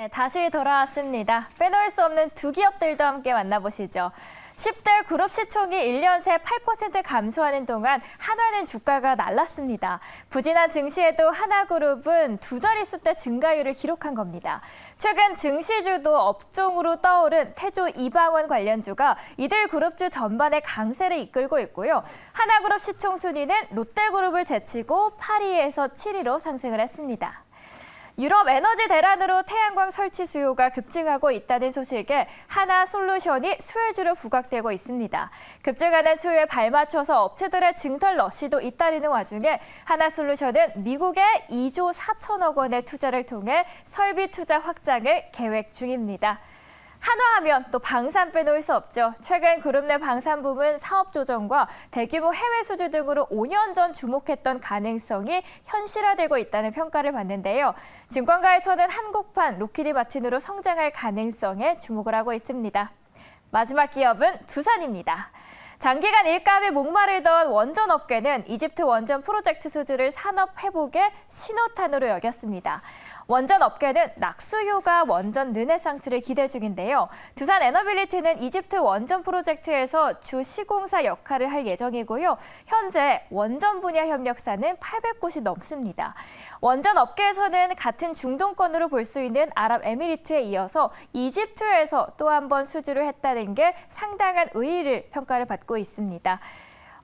네, 다시 돌아왔습니다. 빼놓을 수 없는 두 기업들도 함께 만나보시죠. 10대 그룹 시총이 1년 새 8% 감소하는 동안 한화는 주가가 날랐습니다. 부진한 증시에도 하나그룹은 두 자릿수대 증가율을 기록한 겁니다. 최근 증시주도 업종으로 떠오른 태조 이방원 관련주가 이들 그룹주 전반의 강세를 이끌고 있고요. 하나그룹 시총 순위는 롯데그룹을 제치고 8위에서 7위로 상승을 했습니다. 유럽 에너지 대란으로 태양광 설치 수요가 급증하고 있다는 소식에 하나솔루션이 수혜주로 부각되고 있습니다. 급증하는 수요에 발맞춰서 업체들의 증설 러시도 잇따르는 와중에 하나솔루션은 미국에 2조 4천억 원의 투자를 통해 설비 투자 확장을 계획 중입니다. 한화하면 또 방산 빼놓을 수 없죠. 최근 그룹 내 방산 부문 사업 조정과 대규모 해외 수주 등으로 5년 전 주목했던 가능성이 현실화되고 있다는 평가를 받는데요. 증권가에서는 한국판 로키드 마틴으로 성장할 가능성에 주목을 하고 있습니다. 마지막 기업은 두산입니다. 장기간 일감에 목마르던 원전 업계는 이집트 원전 프로젝트 수주를 산업 회복의 신호탄으로 여겼습니다. 원전 업계는 낙수효가 원전 르네상스를 기대 중인데요. 두산 에너빌리티는 이집트 원전 프로젝트에서 주 시공사 역할을 할 예정이고요. 현재 원전 분야 협력사는 800곳이 넘습니다. 원전 업계에서는 같은 중동권으로 볼 수 있는 아랍에미리트에 이어서 이집트에서 또 한 번 수주를 했다는 게 상당한 의의를 평가를 받고 있습니다.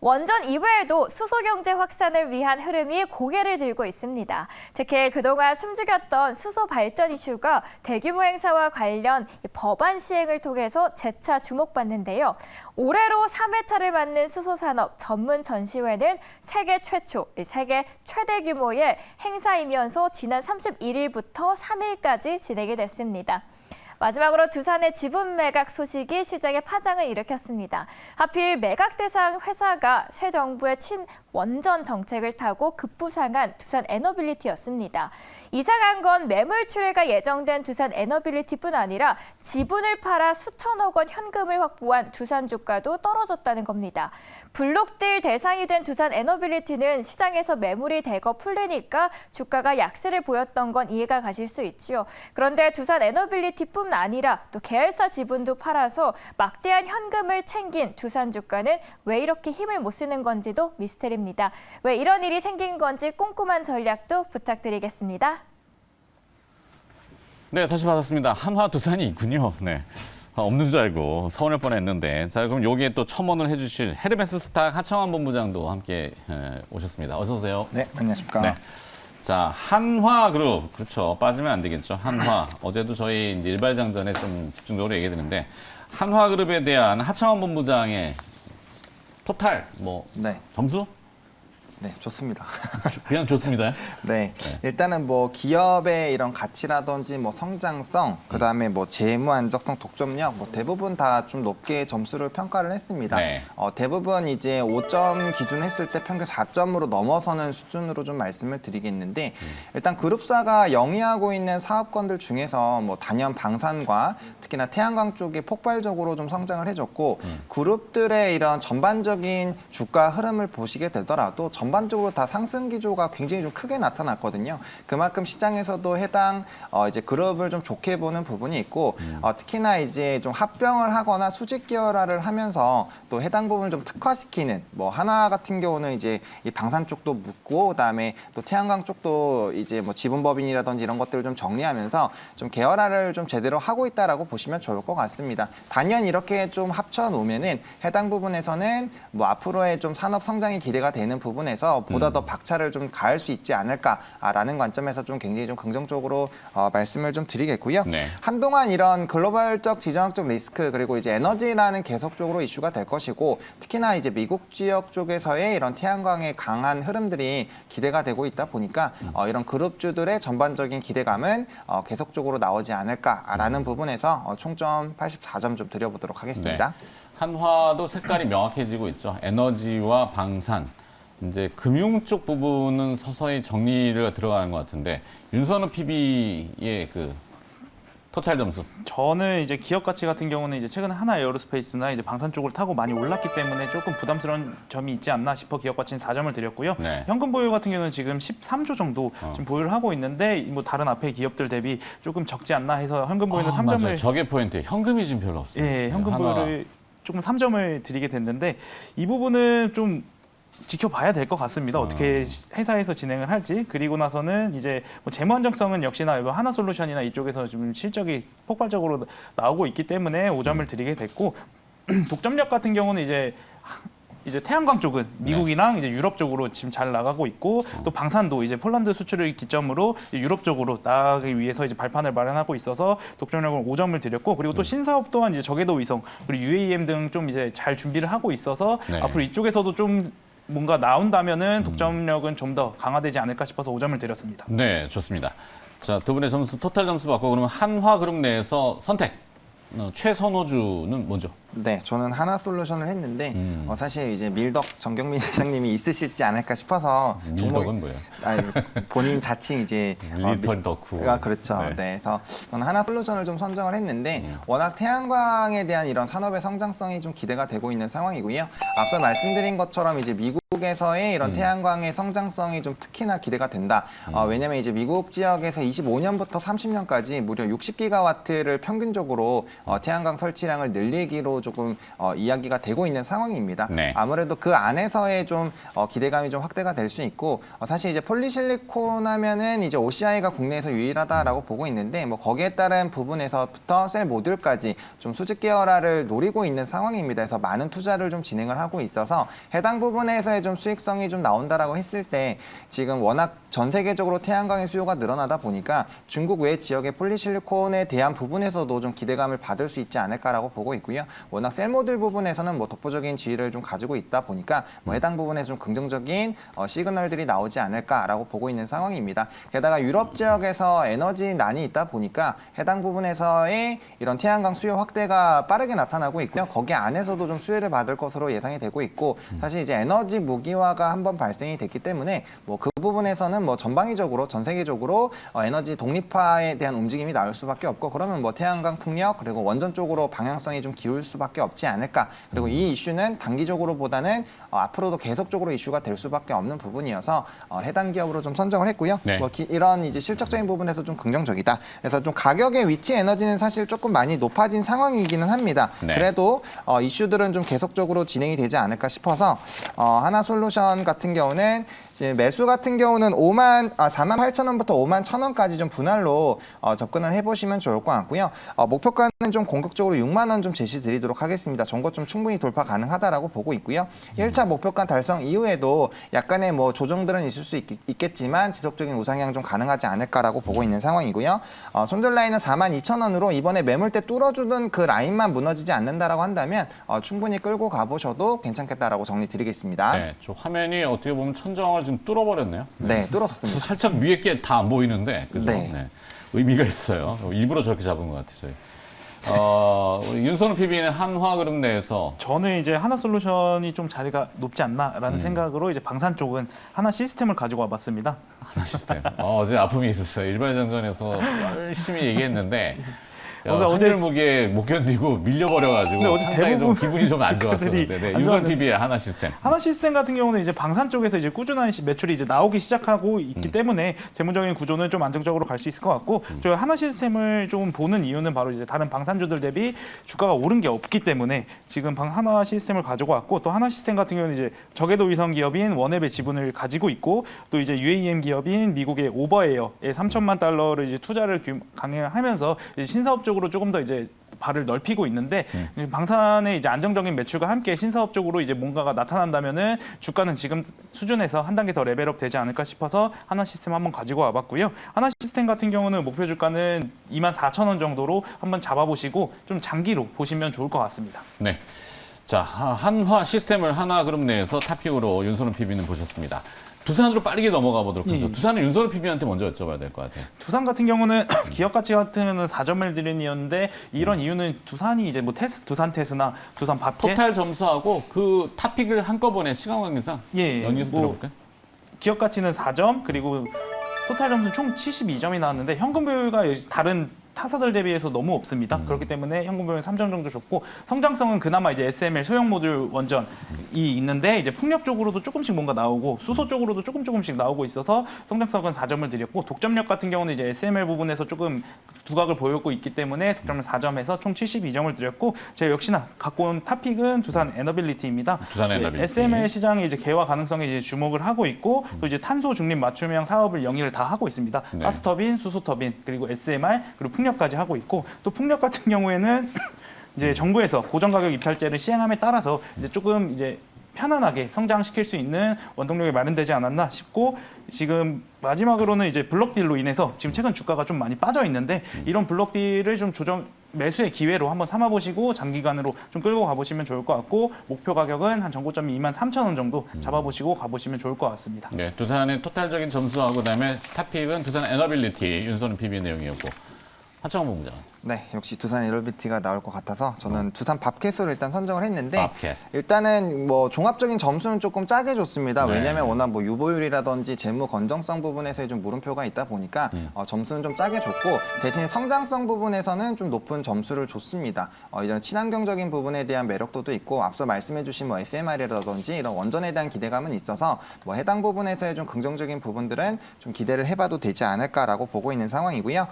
원전 이외에도 수소경제 확산을 위한 흐름이 고개를 들고 있습니다. 특히 그동안 숨죽였던 수소 발전 이슈가 대규모 행사와 관련 법안 시행을 통해서 재차 주목받는데요. 올해로 3회차를 맞는 수소산업 전문 전시회는 세계 최초, 세계 최대 규모의 행사이면서 지난 31일부터 3일까지 진행이 됐습니다. 마지막으로 두산의 지분 매각 소식이 시장에 파장을 일으켰습니다. 하필 매각 대상 회사가 새 정부의 친원전 정책을 타고 급부상한 두산 에너빌리티였습니다. 이상한 건 매물 출회가 예정된 두산 에너빌리티뿐 아니라 지분을 팔아 수천억 원 현금을 확보한 두산 주가도 떨어졌다는 겁니다. 블록딜 대상이 된 두산 에너빌리티는 시장에서 매물이 대거 풀리니까 주가가 약세를 보였던 건 이해가 가실 수 있죠. 그런데 두산 에너빌리티뿐 아니라 또 계열사 지분도 팔아서 막대한 현금을 챙긴 두산 주가는 왜 이렇게 힘을 못 쓰는 건지도 미스테리입니다. 왜 이런 일이 생긴 건지 꼼꼼한 전략도 부탁드리겠습니다. 네, 다시 받았습니다. 한화 두산이 있군요. 네. 없는 줄 알고 서운할 뻔했는데, 자, 그럼 여기에 또 첨언을 해주실 헤르메스 스탁 하창원 본부장도 함께 오셨습니다. 어서 오세요. 네, 안녕하십니까. 네. 자, 한화그룹, 그렇죠. 빠지면 안 되겠죠. 한화. 어제도 저희 이제 일발장전에 좀 집중적으로 얘기 드렸는데, 한화그룹에 대한 하창원 본부장의 토탈, 네. 점수? 네, 좋습니다. 그냥 좋습니다. 네. 일단은 기업의 이런 가치라든지 성장성, 그다음에 재무 안정성, 독점력 대부분 다 좀 높게 점수를 평가를 했습니다. 네. 대부분 이제 5점 기준 했을 때 평균 4점으로 넘어서는 수준으로 좀 말씀을 드리겠는데 일단 그룹사가 영위하고 있는 사업권들 중에서 단연 방산과 특히나 태양광 쪽이 폭발적으로 좀 성장을 해줬고 그룹들의 이런 전반적인 주가 흐름을 보시게 되더라도 전반적으로 다 상승 기조가 굉장히 좀 크게 나타났거든요. 그만큼 시장에서도 해당 이제 그룹을 좀 좋게 보는 부분이 있고 특히나 이제 좀 합병을 하거나 수직 계열화를 하면서 또 해당 부분을 좀 특화시키는 하나 같은 경우는 이제 이 방산 쪽도 묻고 그다음에 또 태양광 쪽도 이제 지분법인이라든지 이런 것들을 좀 정리하면서 좀 계열화를 좀 제대로 하고 있다라고 보시면 좋을 것 같습니다. 단연 이렇게 좀 합쳐 놓으면은 해당 부분에서는 앞으로의 좀 산업 성장이 기대가 되는 부분에서 보다 더 박차를 좀 가할 수 있지 않을까라는 관점에서 좀 굉장히 좀 긍정적으로 말씀을 좀 드리겠고요. 네. 한동안 이런 글로벌적 지정학적 리스크 그리고 이제 에너지라는 계속적으로 이슈가 될 것이고 특히나 이제 미국 지역 쪽에서의 이런 태양광의 강한 흐름들이 기대가 되고 있다 보니까 이런 그룹주들의 전반적인 기대감은 계속적으로 나오지 않을까라는 부분에서 총점 84점 좀 드려보도록 하겠습니다. 네. 한화도 색깔이 명확해지고 있죠. 에너지와 방산. 이제 금융 쪽 부분은 서서히 정리를 들어가는 것 같은데 윤선우 PB의 토탈 점수. 저는 이제 기업 가치 같은 경우는 이제 최근 하나 에어로스페이스나 이제 방산 쪽을 타고 많이 올랐기 때문에 조금 부담스러운 점이 있지 않나 싶어 기업 가치는 4점을 드렸고요. 네. 현금 보유 같은 경우는 지금 13조 정도 지금 보유를 하고 있는데 뭐 다른 앞에 기업들 대비 조금 적지 않나 해서 현금 보유는 3점을 맞아요. 저게 포인트. 현금이 지금 별로 없어요. 예, 현금 한화. 보유를 조금 3점을 드리게 됐는데 이 부분은 좀 지켜봐야 될 것 같습니다. 어떻게 회사에서 진행을 할지. 그리고 나서는 이제 뭐 재무 안정성은 역시나 하나솔루션이나 이쪽에서 좀 실적이 폭발적으로 나오고 있기 때문에 5점을 드리게 됐고 독점력 같은 경우는 이제 태양광 쪽은 미국이랑 이제 유럽 쪽으로 지금 잘 나가고 있고 또 방산도 이제 폴란드 수출을 기점으로 유럽 쪽으로 나가기 위해서 이제 발판을 마련하고 있어서 독점력을 5점을 드렸고 그리고 또 신사업 또한 이제 저궤도 위성 그리고 UAM 등 좀 이제 잘 준비를 하고 있어서 네. 앞으로 이쪽에서도 좀 뭔가 나온다면은 독점력은 좀 더 강화되지 않을까 싶어서 5점을 드렸습니다. 네, 좋습니다. 자, 두 분의 점수 토탈 점수 받고 그러면 한화그룹 내에서 선택. 최선호주는 뭐죠? 네, 저는 하나솔루션을 했는데 사실 이제 밀덕 정경민 회장님이 있으시지 않을까 싶어서 밀덕은 뭐예요? 본인 자칭 이제 밀리턴 덕후. 그렇죠. 네. 그래서 저는 하나솔루션을 좀 선정을 했는데 워낙 태양광에 대한 이런 산업의 성장성이 좀 기대가 되고 있는 상황이고요. 앞서 말씀드린 것처럼 이제 미국에서의 이런 태양광의 성장성이 좀 특히나 기대가 된다. 왜냐하면 이제 미국 지역에서 25년부터 30년까지 무려 60기가와트를 평균적으로 태양광 설치량을 늘리기로 조금 이야기가 되고 있는 상황입니다. 네. 아무래도 그 안에서의 좀 기대감이 좀 확대가 될 수 있고 사실 이제 폴리실리콘 하면은 이제 OCI가 국내에서 유일하다라고 보고 있는데 뭐 거기에 따른 부분에서부터 셀 모듈까지 좀 수직 계열화를 노리고 있는 상황입니다. 그래서 많은 투자를 좀 진행을 하고 있어서 해당 부분에서의 좀 수익성이 좀 나온다라고 했을 때 지금 워낙 전 세계적으로 태양광의 수요가 늘어나다 보니까 중국 외 지역의 폴리실리콘에 대한 부분에서도 좀 기대감을 받을 수 있지 않을까라고 보고 있고요. 워낙 셀 모듈 부분에서는 뭐 독보적인 지위를 좀 가지고 있다 보니까 뭐 해당 부분에서 좀 긍정적인 시그널들이 나오지 않을까라고 보고 있는 상황입니다. 게다가 유럽 지역에서 에너지난이 있다 보니까 해당 부분에서의 이런 태양광 수요 확대가 빠르게 나타나고 있고요. 거기 안에서도 좀 수혜를 받을 것으로 예상이 되고 있고 사실 이제 에너지 무기화가 한번 발생이 됐기 때문에 뭐 그 부분에서는 뭐 전방위적으로 전 세계적으로 에너지 독립화에 대한 움직임이 나올 수밖에 없고 그러면 뭐 태양광 풍력 그리고 원전 쪽으로 방향성이 좀 기울 수밖에 없지 않을까. 그리고 이 이슈는 단기적으로보다는 앞으로도 계속적으로 이슈가 될 수밖에 없는 부분이어서 해당 기업으로 좀 선정을 했고요. 네. 뭐 이런 이제 실적적인 부분에서 좀 긍정적이다. 그래서 좀 가격의 위치 에너지는 사실 조금 많이 높아진 상황이기는 합니다. 네. 그래도 이슈들은 좀 계속적으로 진행이 되지 않을까 싶어서 하나솔루션 같은 경우는 이제 매수 같은 경우는 48,000원부터 51,000원까지 좀 분할로 접근을 해보시면 좋을 것 같고요. 목표가는 좀 공격적으로 6만 원 좀 제시 드리도록 하겠습니다. 전거 좀 충분히 돌파 가능하다라고 보고 있고요. 1차 목표가 달성 이후에도 약간의 뭐 조정들은 있을 수 있겠지만 지속적인 우상향 좀 가능하지 않을까라고 보고 있는 상황이고요. 손절 라인은 42,000원으로 이번에 매물대 뚫어주던 그 라인만 무너지지 않는다라고 한다면 충분히 끌고 가보셔도 괜찮겠다라고 정리 드리겠습니다. 네, 저 화면이 어떻게 보면 천정을 좀 뚫어버렸네요. 네, 뚫었습니다. 살짝 위에 게 다 안 보이는데, 그죠? 네. 의미가 있어요. 일부러 저렇게 잡은 것 같아서요. 우리 윤선우 PB는 한화그룹 내에서 저는 이제 하나솔루션이 좀 자리가 높지 않나라는 생각으로 이제 방산 쪽은 하나 시스템을 가지고 와봤습니다. 하나 시스템. 어제 아픔이 있었어요. 일발장전에서 열심히 얘기했는데 어제 한율 무게에 못 견디고 밀려버려가지고 근데 어제 상당히 좀 대부분 기분이 좀 안 좋았었는데 주가들이 네, 안 윤선 좋았는데 PB의 하나 시스템. 하나 시스템 같은 경우는 이제 방산 쪽에서 이제 꾸준한 매출이 이제 나오기 시작하고 있기 때문에 재무적인 구조는 좀 안정적으로 갈 수 있을 것 같고 저 하나 시스템을 좀 보는 이유는 바로 이제 다른 방산주들 대비 주가가 오른 게 없기 때문에 지금 하나 시스템을 가지고 왔고 또 하나 시스템 같은 경우는 이제 저궤도 위성 기업인 원앱의 지분을 가지고 있고 또 이제 UAM 기업인 미국의 오버에어에 3천만 달러를 이제 투자를 강행하면서 이제 신사업 쪽으로 조금 더 이제 발을 넓히고 있는데 방산의 이제 안정적인 매출과 함께 신사업적으로 이제 뭔가가 나타난다면은 주가는 지금 수준에서 한 단계 더 레벨업 되지 않을까 싶어서 하나 시스템 한번 가지고 와봤고요. 하나 시스템 같은 경우는 목표 주가는 24,000원 정도로 한번 잡아보시고 좀 장기로 보시면 좋을 것 같습니다. 네. 자, 한화 시스템을 하나그룹 내에서 탑픽으로 윤선우 PB는 보셨습니다. 두산으로 빠르게 넘어가 보도록 하죠. 예. 두산은 윤선우 PB한테 먼저 여쭤봐야 될 것 같아요. 두산 같은 경우는 기업 가치 같은 경우는 4점을 드린 이유인데 이런 이유는 두산이 이제 뭐 두산 테스나 두산 밥켓 토탈 점수하고 그 탑픽을 한꺼번에 시간 관계상 예, 연기해서 뭐 들어볼까요? 기업 가치는 4점 그리고 토탈 점수 총 72점이 나왔는데 현금 보유가 다른 타사들 대비해서 너무 없습니다. 그렇기 때문에 현금비용이 3점 정도 줬고 성장성은 그나마 이제 SML 소형 모듈 원전이 있는데 이제 풍력 쪽으로도 조금씩 뭔가 나오고 수소 쪽으로도 조금씩 나오고 있어서 성장성은 4점을 드렸고 독점력 같은 경우는 이제 SML 부분에서 조금 두각을 보이고 있기 때문에 독점을 4점에서 총 72점을 드렸고 제가 역시나 갖고 온 탑픽은 두산 에너빌리티입니다. 두산 에너빌리티. SML 시장의 이제 개화 가능성에 이제 주목을 하고 있고 또 이제 탄소 중립 맞춤형 사업을 영위를 다 하고 있습니다. 네. 가스터빈, 수소터빈, 그리고 SMR, 그리고 풍력까지 하고 있고 또 풍력 같은 경우에는 이제 정부에서 고정 가격 입찰제를 시행함에 따라서 이제 조금 이제 편안하게 성장시킬 수 있는 원동력이 마련되지 않았나 싶고 지금 마지막으로는 이제 블록딜로 인해서 지금 최근 주가가 좀 많이 빠져 있는데 이런 블록딜을 좀 조정 매수의 기회로 한번 삼아보시고 장기간으로 좀 끌고 가보시면 좋을 것 같고 목표 가격은 한 전고점이 23,000원 정도 잡아보시고 가보시면 좋을 것 같습니다. 네, 두산의 토탈적인 점수하고 그다음에 탑픽은 두산 에너빌리티 윤소는 PB 내용이었고 하창원 본부장. 네, 역시 두산 에너빌리티가 나올 것 같아서 저는 두산 밥캐스를 일단 선정을 했는데 밥캣. 일단은 뭐 종합적인 점수는 조금 짜게 줬습니다. 네. 왜냐하면 워낙 뭐 유보율이라든지 재무 건정성 부분에서의 좀 물음표가 있다 보니까 점수는 좀 짜게 줬고 대신 성장성 부분에서는 좀 높은 점수를 줬습니다. 이런 친환경적인 부분에 대한 매력도도 있고 앞서 말씀해주신 뭐 SMR이라든지 이런 원전에 대한 기대감은 있어서 뭐 해당 부분에서의 좀 긍정적인 부분들은 좀 기대를 해봐도 되지 않을까라고 보고 있는 상황이고요.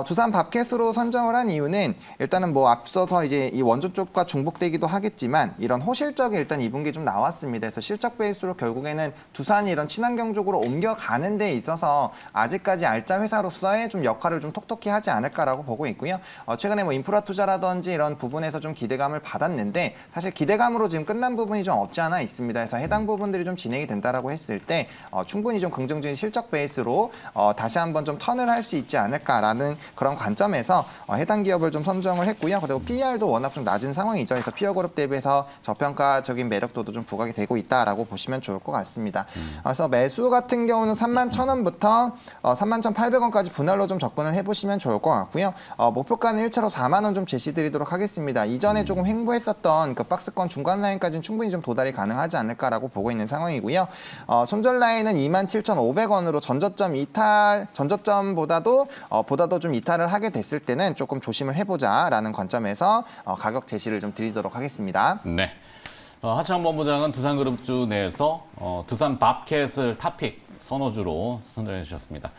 두산 밥캐스로 선정 한 이유는 일단은 뭐 앞서서 이제 이 원전 쪽과 중복되기도 하겠지만 이런 호실적이 일단 2분기 좀 나왔습니다. 그래서 실적 베이스로 결국에는 두산이 이런 친환경 쪽으로 옮겨가는 데 있어서 아직까지 알짜 회사로서의 좀 역할을 좀 톡톡히 하지 않을까라고 보고 있고요. 최근에 뭐 인프라 투자라든지 이런 부분에서 좀 기대감을 받았는데 사실 기대감으로 지금 끝난 부분이 좀 없지 않아 있습니다. 그래서 해당 부분들이 좀 진행이 된다라고 했을 때 충분히 좀 긍정적인 실적 베이스로 다시 한번 좀 턴을 할 수 있지 않을까라는 그런 관점에서 해당 기업을 좀 선정을 했고요. 그리고 PER도 워낙 좀 낮은 상황이죠. 그래서 피어 그룹 대비해서 저평가적인 매력도도 좀 부각이 되고 있다라고 보시면 좋을 것 같습니다. 그래서 매수 같은 경우는 31,000원부터 31,800원까지 분할로 좀 접근을 해보시면 좋을 것 같고요. 목표가는 1차로 4만 원 좀 제시드리도록 하겠습니다. 이전에 조금 횡보했었던 그 박스권 중간 라인까지는 충분히 좀 도달이 가능하지 않을까라고 보고 있는 상황이고요. 손절 라인은 27,500원으로 전저점보다도 좀 이탈을 하게 됐을 때는 조금 조심을 해보자라는 관점에서 가격 제시를 좀 드리도록 하겠습니다. 네. 하창원 본부장은 두산그룹주 내에서 두산 밥캣을 탑픽 선호주로 선정해 주셨습니다.